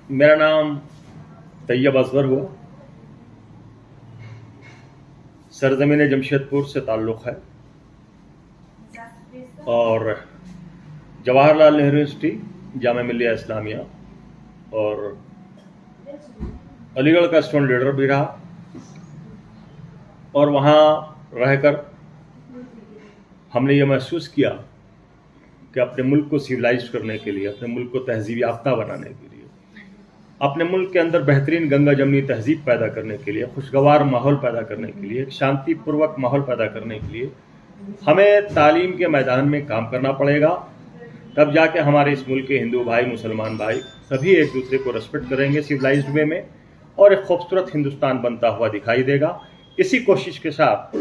मेरा नाम तैयब अजवर हुआ, सरजमीन जमशेदपुर से ताल्लुक़ है और जवाहरलाल नेहरू यूनिवर्सिटी, जामिया मिल्लिया इस्लामिया और अलीगढ़ का स्टूडेंट लीडर भी रहा। और वहाँ रहकर हमने ये महसूस किया कि अपने मुल्क को सिविलाइज करने के लिए, अपने मुल्क को तहजीब याफ्ता बनाने के लिए, अपने मुल्क के अंदर बेहतरीन गंगा जमनी तहजीब पैदा करने के लिए, खुशगवार माहौल पैदा करने के लिए, एक शांतिपूर्वक माहौल पैदा करने के लिए हमें तालीम के मैदान में काम करना पड़ेगा। तब जाके हमारे इस मुल्क के हिंदू भाई, मुसलमान भाई सभी एक दूसरे को रेस्पेक्ट करेंगे सिविलाइज्ड वे में, और एक खूबसूरत हिंदुस्तान बनता हुआ दिखाई देगा। इसी कोशिश के साथ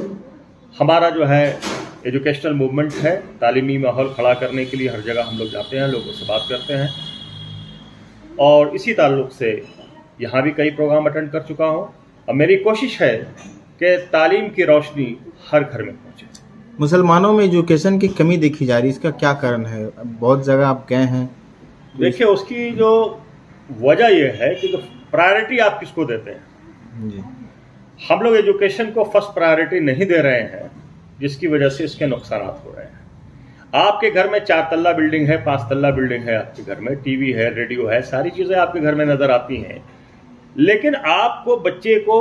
हमारा जो है एजुकेशनल मूवमेंट है, तालीमी माहौल खड़ा करने के लिए हर जगह हम लोग जाते हैं, लोगों से बात करते हैं, और इसी ताल्लुक़ से यहाँ भी कई प्रोग्राम अटेंड कर चुका हूँ। अब मेरी कोशिश है कि तालीम की रोशनी हर घर में पहुँचे। मुसलमानों में एजुकेशन की कमी देखी जा रही है, इसका क्या कारण है? बहुत जगह आप गए हैं। देखिए, उसकी जो वजह यह है कि प्रायोरिटी आप किसको देते हैं जी। हम लोग एजुकेशन को फर्स्ट प्रायोरिटी नहीं दे रहे हैं, जिसकी वजह से इसके नुकसान हो रहे हैं। आपके घर में 4 तल्ला बिल्डिंग है, 5 तल्ला बिल्डिंग है, आपके घर में टीवी है, रेडियो है, सारी चीज़ें आपके घर में नज़र आती हैं, लेकिन आपको बच्चे को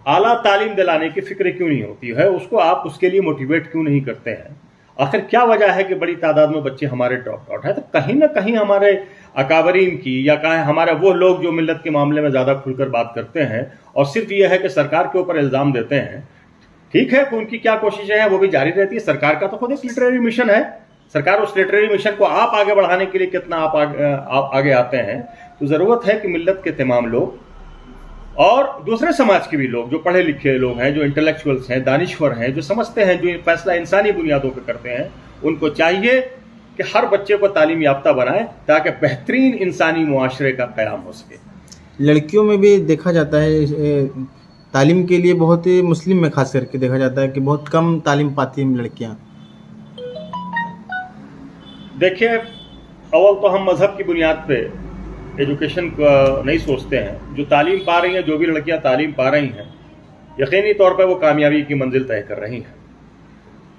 आला तालीम दिलाने की फिक्र क्यों नहीं होती है? उसको आप उसके लिए मोटिवेट क्यों नहीं करते हैं? आखिर क्या वजह है कि बड़ी तादाद में बच्चे हमारे ड्रॉप आउट है? तो कहीं ना कहीं हमारे अकाबरीन की, या कहें हमारे वो लोग जो मिल्लत के मामले में ज़्यादा खुलकर बात करते हैं और सिर्फ ये है कि सरकार के ऊपर इल्ज़ाम देते हैं। ठीक है कि उनकी क्या कोशिशें हैं वो भी जारी रहती है। सरकार का तो खुद एक लिटरेरी मिशन है, सरकार उस लिटरेरी मिशन को आप आगे बढ़ाने के लिए कितना आप आगे आते हैं। तो ज़रूरत है कि मिल्लत के तमाम लोग और दूसरे समाज के भी लोग, जो पढ़े लिखे लोग हैं, जो इंटेलेक्चुअल्स हैं, दानिश्वर हैं, जो समझते हैं, जो फैसला इंसानी बुनियादों पर करते हैं, उनको चाहिए कि हर बच्चे को तालीम याफ्ता बनाएं ताकि बेहतरीन इंसानी मुआशरे का क़याम हो सके। लड़कियों में भी देखा जाता है, तालीम के लिए बहुत ही मुस्लिम में खास करके देखा जाता है कि बहुत कम तालीम पाती हैं लड़कियां। देखिए, अव्वल तो हम मज़हब की बुनियाद पे एजुकेशन का नहीं सोचते हैं। जो तालीम पा रही हैं, जो भी लड़कियां तालीम पा रही हैं, यकीनी तौर पे वो कामयाबी की मंजिल तय कर रही हैं,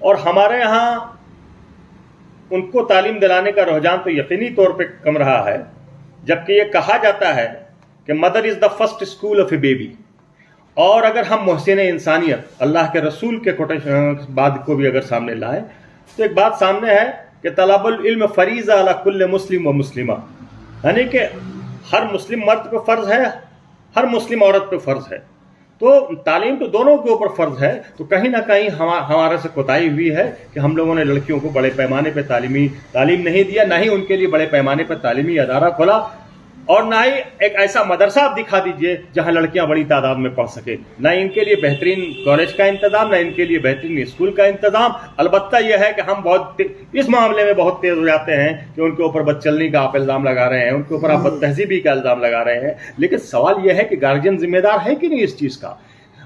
और हमारे यहाँ उनको तालीम दिलाने का रुझान तो यकीनी तौर पे कम रहा है। जबकि ये कहा जाता है कि mother is the first school of A baby. और अगर हम मोहसिन इंसानियत, अल्लाह के रसूल के कोटेशन बाद को भी अगर सामने लाएं, तो एक बात सामने है कि तलबुल इल्म फरीज़ा अला कुल्ल मुस्लिम व मुस्लिमा, यानी कि हर मुस्लिम मर्द पे फ़र्ज़ है, हर मुस्लिम औरत पे फ़र्ज़ है। तो तालीम तो दोनों के ऊपर फ़र्ज़ है। तो कहीं ना कहीं हमारे से कोताही हुई है कि हम लोगों ने लड़कियों को बड़े पैमाने पर तालीम नहीं दिया, ना ही उनके लिए बड़े पैमाने पर तालीमी अदारा खोला, और ना ही एक ऐसा मदरसा आप दिखा दीजिए जहां लड़कियां बड़ी तादाद में पढ़ सके। ना इनके लिए बेहतरीन कॉलेज का इंतज़ाम, ना इनके लिए बेहतरीन स्कूल का इंतज़ाम। अलबत्ता यह है कि हम इस मामले में बहुत तेज़ हो जाते हैं कि उनके ऊपर बदचलनी का आप इल्ज़ाम लगा रहे हैं, उनके ऊपर आप बदतहजीबी का इल्ज़ाम लगा रहे हैं। लेकिन सवाल यह है कि गार्जियन जिम्मेदार है कि नहीं इस चीज़ का?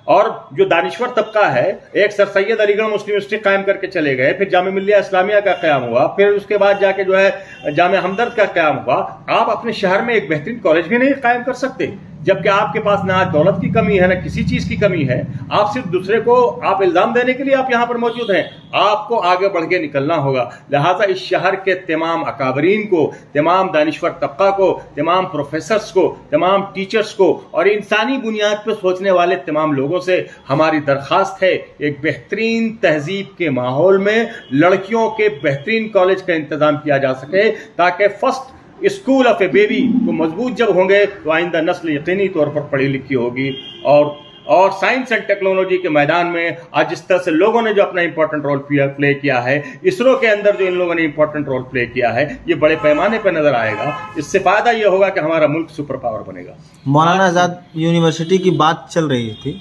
और जो दानिश्वर तबका है, एक सर सैयद अलीगढ़ मुस्लिम यूनिवर्सिटी कायम करके चले गए, फिर जामिया मिल्लिया इस्लामिया का क़याम हुआ, फिर उसके बाद जाके जो है जामिया हमदर्द का क़याम हुआ। आप अपने शहर में एक बेहतरीन कॉलेज भी नहीं कायम कर सकते, जबकि आपके पास ना दौलत की कमी है, ना किसी चीज़ की कमी है। आप सिर्फ दूसरे को आप इल्ज़ाम देने के लिए आप यहाँ पर मौजूद हैं। आपको आगे बढ़ के निकलना होगा। लिहाजा इस शहर के तमाम अकाबरीन को, तमाम दानिश्वर तबका को, तमाम प्रोफेसर्स को, तमाम टीचर्स को और इंसानी बुनियाद पर सोचने वाले तमाम लोगों से हमारी दरख्वास्त है, एक बेहतरीन तहजीब के माहौल में लड़कियों के बेहतरीन कॉलेज का इंतज़ाम किया जा सके, ताकि first school of A baby को मजबूत जब होंगे तो आइंदा नस्ल यकीनी तौर पर पढ़ी लिखी होगी। और साइंस एंड टेक्नोलॉजी के मैदान में आज जिस तरह से लोगों ने जो अपना इंपॉर्टेंट रोल प्ले किया है, इसरो के अंदर जो इन लोगों ने इंपॉर्टेंट रोल प्ले किया है, ये बड़े पैमाने पर नजर आएगा। इससे फायदा ये होगा कि हमारा मुल्क सुपर पावर बनेगा। मौलाना आज़ाद यूनिवर्सिटी की बात चल रही थी,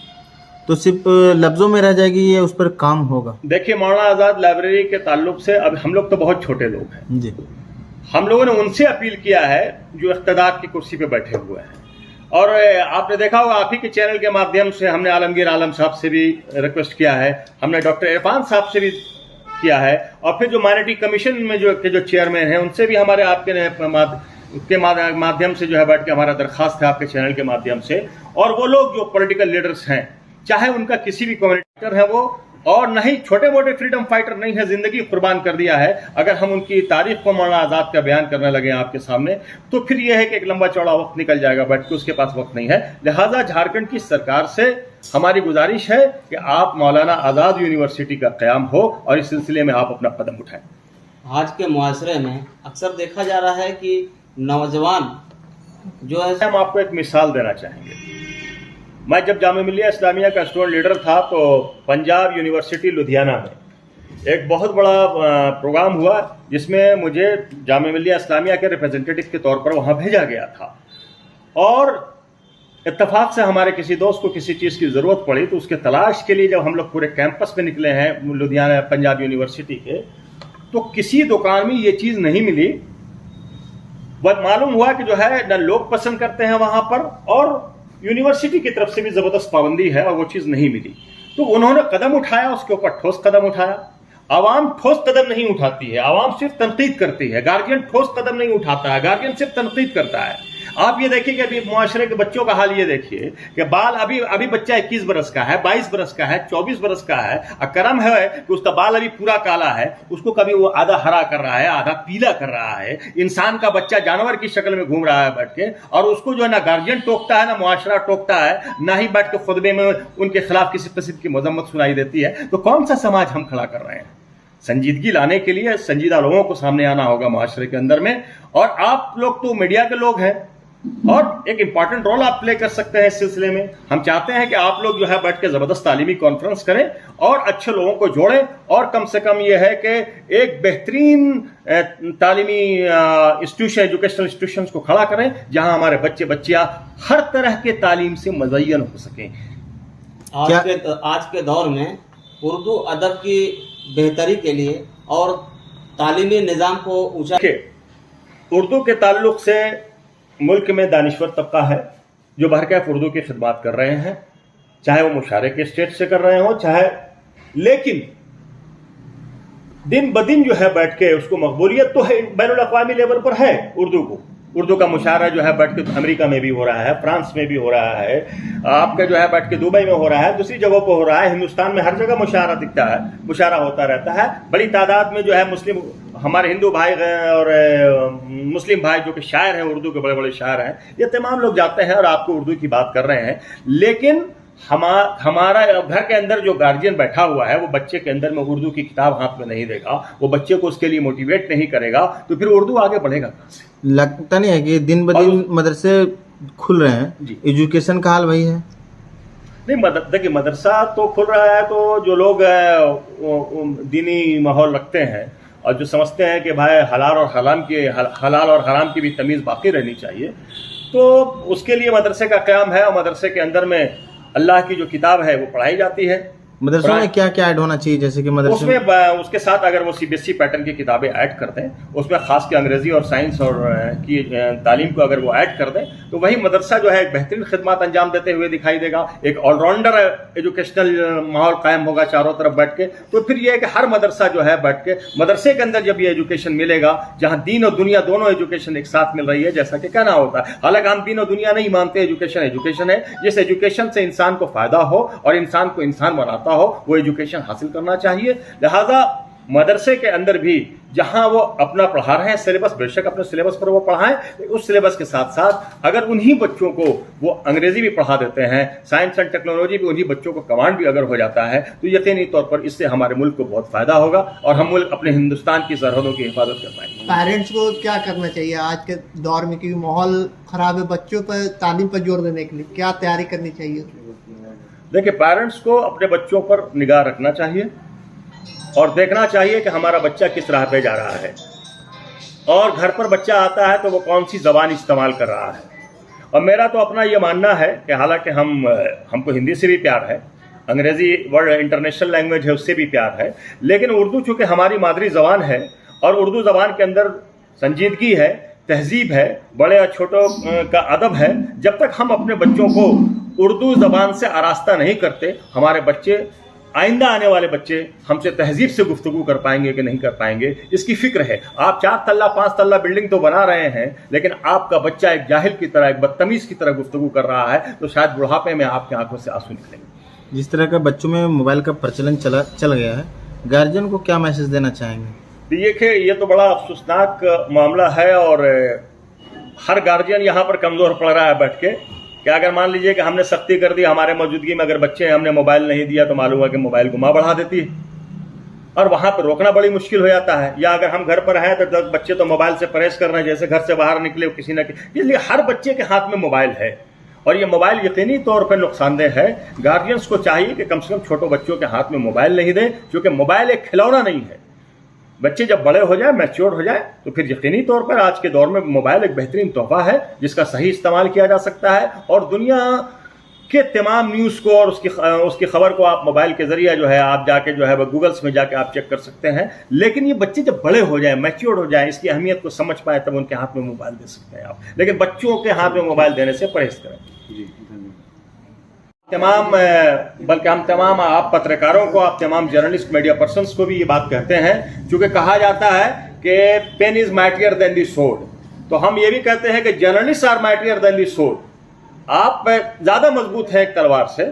तो सिर्फ लफ्ज़ों में रह जाएगी या उस पर काम होगा? देखिए, मौलाना आज़ाद लाइब्रेरी के ताल्लुक से अब हम लोग तो बहुत छोटे लोग हैं जी। हम लोगों ने उनसे अपील किया है जो इख्तिदार की कुर्सी पे बैठे हुए हैं, और आपने देखा होगा आप ही के चैनल के माध्यम से हमने आलमगीर आलम साहब से भी रिक्वेस्ट किया है, हमने डॉक्टर इरफान साहब से भी किया है, और फिर जो माइनॉरिटी कमीशन में जो चेयरमैन हैं उनसे भी हमारे आपके के माध्यम से जो है बैठ के हमारा दरख्वास्त है आपके चैनल के माध्यम से, और वो लोग जो पॉलिटिकल लीडर्स हैं, चाहे उनका किसी भी कम्युनिटी है वो, और नहीं छोटे मोटे फ्रीडम फाइटर नहीं है, जिंदगी कुर्बान कर दिया है, अगर हम उनकी तारीख को मौलाना आज़ाद का बयान करने लगे आपके सामने तो फिर यह है कि एक लंबा चौड़ा वक्त निकल जाएगा, बैठ के उसके पास वक्त नहीं है। लिहाजा झारखंड की सरकार से हमारी गुजारिश है कि आप मौलाना आज़ाद यूनिवर्सिटी का क़याम हो और इस सिलसिले में आप अपना कदम उठाएं। आज के मुआशरे में अक्सर देखा जा रहा है कि नौजवान जो है, हम आपको एक मिसाल देना चाहेंगे। मैं जब जामिया मिल्लिया इस्लामिया का स्टूडेंट लीडर था तो पंजाब यूनिवर्सिटी लुधियाना में एक बहुत बड़ा प्रोग्राम हुआ जिसमें मुझे जामिया मिल्लिया इस्लामिया के रिप्रेजेंटेटिव के तौर पर वहाँ भेजा गया था, और इत्तेफाक से हमारे किसी दोस्त को किसी चीज़ की ज़रूरत पड़ी तो उसके तलाश के लिए जब हम लोग पूरे कैंपस में निकले हैं लुधियाना पंजाब यूनिवर्सिटी के, तो किसी दुकान में ये चीज़ नहीं मिली। वह मालूम हुआ कि जो है न लोग पसंद करते हैं वहाँ पर, और यूनिवर्सिटी की तरफ से भी ज़बरदस्त पाबंदी है, और वो चीज़ नहीं मिली। तो उन्होंने कदम उठाया, उसके ऊपर ठोस कदम उठाया। आवाम ठोस कदम नहीं उठाती है, आवाम सिर्फ तनकीद करती है। गार्जियन ठोस कदम नहीं उठाता है, गार्जियन सिर्फ तनकीद करता है। आप ये देखिए कि अभी मुआशरे के बच्चों का हाल ये देखिए कि बाल अभी बच्चा 21 बरस का है, 22 बरस का है, 24 बरस का है, अकरम है कि उसका बाल अभी पूरा काला है, उसको कभी वो आधा हरा कर रहा है, आधा पीला कर रहा है। इंसान का बच्चा जानवर की शक्ल में घूम रहा है बैठ के, और उसको जो है ना गार्जियन टोकता है, ना मुआशरा टोकता है, ना ही बैठ के खुतबे में उनके खिलाफ किसी किस्म की मजम्मत सुनाई देती है। तो कौन सा समाज हम खड़ा कर रहे हैं? संजीदगी लाने के लिए संजीदा लोगों को सामने आना होगा मुआशरे के अंदर में, और आप लोग तो मीडिया के लोग हैं और एक इंपॉर्टेंट रोल आप प्ले कर सकते हैं इस सिलसिले में। हम चाहते हैं कि आप लोग जो है बैठ के ज़बरदस्त तालीमी कॉन्फ्रेंस करें और अच्छे लोगों को जोड़ें, और कम से कम ये है कि एक बेहतरीन तालीमी इंस्टीट्यूशन, एजुकेशनल इंस्टीट्यूशंस को खड़ा करें जहां हमारे बच्चे बच्चियां हर तरह के तालीम से मुज़य्यन हो सकें। आज के दौर में उर्दू अदब की बेहतरी के लिए और तालीमी निज़ाम को ऊंचा, उर्दू के ताल्लुक से मुल्क में दानिश्वर तबका है जो बहरकैफ उर्दू की खिदमत कर रहे हैं, चाहे वो मुशारे के स्टेट से कर रहे हो चाहे, लेकिन दिन ब दिन जो है बैठ के उसको मकबूलियत तो है, बैनुल अक़वामी लेवल पर है। उर्दू का मुशारा जो है बैठ के अमेरिका में भी हो रहा है, फ्रांस में भी हो रहा है, आपका जो है बैठ के दुबई में हो रहा है, दूसरी जगहों पर हो रहा है, हिंदुस्तान में हर जगह मुशारा दिखता है, मुशारा होता रहता है। बड़ी तादाद में जो है मुस्लिम हमारे हिंदू भाई और मुस्लिम भाई जो कि शायर हैं, उर्दू के बड़े बड़े शायर हैं, ये तमाम लोग जाते हैं और आपको उर्दू की बात कर रहे हैं। लेकिन हमारा घर के अंदर जो गार्जियन बैठा हुआ है वो बच्चे के अंदर में उर्दू की किताब हाथ में नहीं देगा, वो बच्चे को उसके लिए मोटिवेट नहीं करेगा, तो फिर उर्दू आगे बढ़ेगा कहाँ से? लगता नहीं है कि दिन ब दिन मदरसे खुल रहे हैं, एजुकेशन का हाल वही है? नहीं, देखिए मदरसा तो खुल रहा है, तो जो लोग दीनी माहौल रखते हैं और जो समझते हैं कि भाई हलाल और हराम की भी तमीज़ बाकी रहनी चाहिए, तो उसके लिए मदरसे का क़याम है, और मदरसे के अंदर में अल्लाह की जो किताब है वो पढ़ाई जाती है। मदरसों में क्या क्या ऐड होना चाहिए? जैसे कि मदरसे उसमें उसके साथ अगर वो सीबीएसई पैटर्न की किताबें ऐड कर दें, उसमें खास के अंग्रेजी और साइंस और की तालीम को अगर वो ऐड कर दें, तो वही मदरसा जो है एक बेहतरीन खिदमत अंजाम देते हुए दिखाई देगा। एक ऑलराउंडर एजुकेशनल माहौल कायम होगा चारों तरफ बैठ के। तो फिर ये है कि हर मदरसा जो है बैठ के मदरसे के अंदर जब ये एजुकेशन मिलेगा, जहाँ दीन और दुनिया दोनों एजुकेशन एक साथ मिल रही है, जैसा कि कहना होता है। हालांकि हम दीन और दुनिया नहीं मानते, एजुकेशन है। जिस एजुकेशन से इंसान को फायदा हो और इंसान को इंसान बनाता हो, वो एजुकेशन हासिल करना चाहिए। लिहाजा मदरसे के अंदर भी जहां वो अपना पढ़ा रहे हैं सिलेबस, बेशक अपने सिलेबस पर वो पढ़ाएं, उस सिलेबस के साथ साथ अगर उन्हीं बच्चों को वो अंग्रेजी भी पढ़ा देते हैं, साइंस एंड टेक्नोलॉजी भी उन्हीं बच्चों को कमांड भी अगर हो जाता है, तो यकीनी तौर पर इससे हमारे मुल्क को बहुत फायदा होगा और हम मुल्क अपने हिंदुस्तान की सरहदों की हिफाजत कर पाएंगे। पेरेंट्स को क्या करना चाहिए आज के दौर में, क्योंकि माहौल खराब है, बच्चों पर तालीम पर जोर देने के लिए क्या तैयारी करनी चाहिए? देखिए, पेरेंट्स को अपने बच्चों पर निगाह रखना चाहिए और देखना चाहिए कि हमारा बच्चा किस राह पे जा रहा है, और घर पर बच्चा आता है तो वो कौन सी ज़बान इस्तेमाल कर रहा है। और मेरा तो अपना ये मानना है कि हालांकि हमको हिंदी से भी प्यार है, अंग्रेज़ी वर्ल्ड इंटरनेशनल लैंग्वेज है उससे भी प्यार है, लेकिन उर्दू चूँकि हमारी मादरी ज़बान है और उर्दू ज़बान के अंदर संजीदगी है, तहजीब है, बड़े और छोटों का अदब है। जब तक हम अपने बच्चों को उर्दू ज़बान से आरास्ता नहीं करते, हमारे बच्चे آئندہ آنے والے بچے ہم سے تہذیب سے گفتگو کر پائیں گے کہ نہیں کر پائیں گے، اس کی فکر ہے. آپ 4 تلہ 5 تلہ بلڈنگ تو بنا رہے ہیں، لیکن آپ کا بچہ ایک جاہل کی طرح، ایک بدتمیز کی طرح گفتگو کر رہا ہے، تو شاید بڑھاپے میں آپ کی آنکھوں سے آنسو نکلیں گے. جس طرح کا بچوں میں موبائل کا پرچلن چل گیا ہے، گارجین کو کیا میسج دینا چاہیں گے؟ دیکھیں، یہ تو بڑا افسوسناک معاملہ ہے، اور ہر گارجین یہاں پر کمزور پڑ رہا ہے بیٹھ کے، کہ اگر مان لیجئے کہ ہم نے سختی کر دی، ہمارے موجودگی میں اگر بچے ہم نے موبائل نہیں دیا تو معلوم ہے کہ موبائل گما بڑھا دیتی ہے، اور وہاں پہ روکنا بڑی مشکل ہو جاتا ہے. یا اگر ہم گھر پر ہیں تو 10 بچے تو موبائل سے پرہیز کر رہے ہیں، جیسے گھر سے باہر نکلے کسی نہ کسی. اس لیے ہر بچے کے ہاتھ میں موبائل ہے، اور یہ موبائل یقینی طور پر نقصان دہ ہے. گارجینس کو چاہیے کہ کم سے کم چھوٹوں بچوں کے ہاتھ میں موبائل نہیں دیں، کیونکہ موبائل ایک کھلونا نہیں ہے. بچے جب بڑے ہو جائیں، میچور ہو جائیں، تو پھر یقینی طور پر آج کے دور میں موبائل ایک بہترین تحفہ ہے جس کا صحیح استعمال کیا جا سکتا ہے، اور دنیا کے تمام نیوز کو اور اس کی خبر کو آپ موبائل کے ذریعے جو ہے آپ جا کے جو ہے وہ گوگلس میں جا کے آپ چیک کر سکتے ہیں. لیکن یہ بچے جب بڑے ہو جائیں، میچور ہو جائیں، اس کی اہمیت کو سمجھ پائے، تب ان کے ہاتھ میں موبائل دے سکتے ہیں آپ. لیکن بچوں کے ہاتھ میں موبائل دینے سے پرہیز کریں. بلکہ ہم تمام آپ پترکاروں کو، آپ تمام جرنلسٹ میڈیا پرسنس کو بھی یہ بات کہتے ہیں، چونکہ کہا جاتا ہے کہ پین از مائٹیئر دین دی سورڈ، تو ہم یہ بھی کہتے ہیں کہ جرنلسٹ آر مائٹیئر دین دی سورڈ. آپ زیادہ مضبوط ہیں ایک تلوار سے،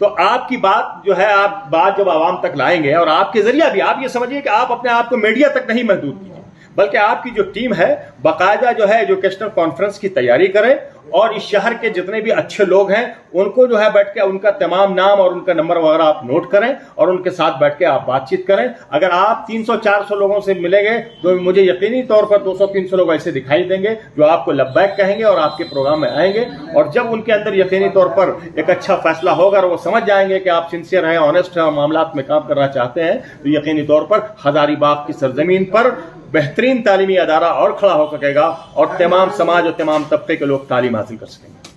تو آپ کی بات جو ہے، آپ بات جب عوام تک لائیں گے، اور آپ کے ذریعہ بھی آپ یہ سمجھیے کہ آپ اپنے آپ کو میڈیا تک نہیں محدود کیجیے، بلکہ آپ کی جو ٹیم ہے باقاعدہ جو ہے ایجوکیشنل کانفرنس کی تیاری کرے، اور اس شہر کے جتنے بھی اچھے لوگ ہیں ان کو جو ہے بیٹھ کے ان کا تمام نام اور ان کا نمبر وغیرہ آپ نوٹ کریں، اور ان کے ساتھ بیٹھ کے آپ بات چیت کریں. اگر آپ 300-400 لوگوں سے ملیں گے تو مجھے یقینی طور پر 200-300 لوگ ایسے دکھائی دیں گے جو آپ کو لبیک کہیں گے اور آپ کے پروگرام میں آئیں گے. اور جب ان کے اندر یقینی طور پر ایک اچھا فیصلہ ہوگا اور وہ سمجھ جائیں گے کہ آپ سنسیئر ہیں، آنیسٹ ہیں اور معاملات میں کام کرنا چاہتے ہیں، تو یقینی طور پر ہزاری باغ کی سرزمین پر بہترین تعلیمی ادارہ اور کھڑا ہو سکے گا، اور تمام سماج اور تمام طبقے کے لوگ تعلیم حاصل کر سکیں گے.